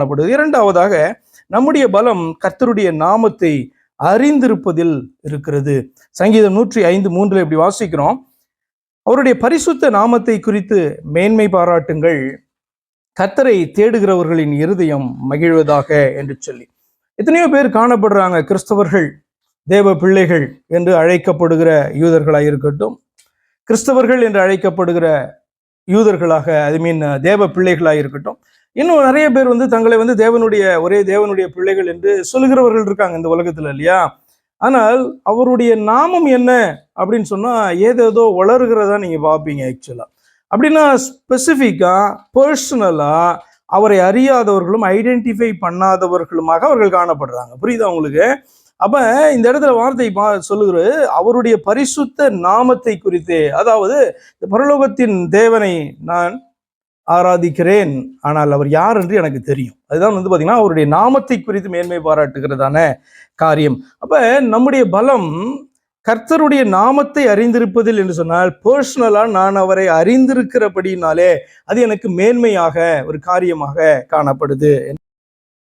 காணப்படுது. இரண்டாவதாக, நம்முடைய பலம் கர்த்தருடைய நாமத்தை அறிந்திருப்பதில் இருக்கிறது. சங்கீதம் 105:3 இப்படி வாசிக்கிறோம், அவருடைய பரிசுத்த நாமத்தை குறித்து மேன்மை பாராட்டுங்கள், கர்த்தரை தேடுகிறவர்களின் இருதயம் மகிழ்வதாக என்று சொல்லி. எத்தனையோ பேர் காணப்படுறாங்க, கிறிஸ்தவர்கள், தேவ பிள்ளைகள் என்று அழைக்கப்படுகிற யூதர்களாக இருக்கட்டும், கிறிஸ்தவர்கள் என்று அழைக்கப்படுகிற யூதர்களாக, தேவ பிள்ளைகளாக இருக்கட்டும், இன்னும் நிறைய பேர் தங்களை ஒரே தேவனுடைய பிள்ளைகள் என்று சொல்லுகிறவர்கள் இருக்காங்க இந்த உலகத்துல, இல்லையா? ஆனால் அவருடைய நாமம் என்ன அப்படின்னு சொன்னா ஏதேதோ வளருகிறதா நீங்க பார்ப்பீங்க. ஆக்சுவலா அப்படின்னா ஸ்பெசிஃபிக்கா பர்சனலா அவரை அறியாதவர்களும் ஐடென்டிஃபை பண்ணாதவர்களுமாக அவர்கள் காணப்படுறாங்க. புரியுதா உங்களுக்கு? அப்ப இந்த இடத்துல வார்த்தை சொல்லுகிறது, அவருடைய பரிசுத்த நாமத்தை குறித்து, அதாவது பரலோகத்தின் தேவனை நான் ஆராதிக்கிறேன், ஆனால் அவர் யார் என்று எனக்கு தெரியும். அதுதான் பாத்தீங்கன்னா அவருடைய நாமத்தை குறித்து மேன்மை பாராட்டுகிறதான காரியம். அப்ப நம்முடைய பலம் கர்த்தருடைய நாமத்தை அறிந்திருப்பதில் என்று சொன்னால், பர்சனலா நான் அவரை அறிந்திருக்கிறபடினாலே அது எனக்கு மேன்மையாக ஒரு காரியமாக காணப்படுது.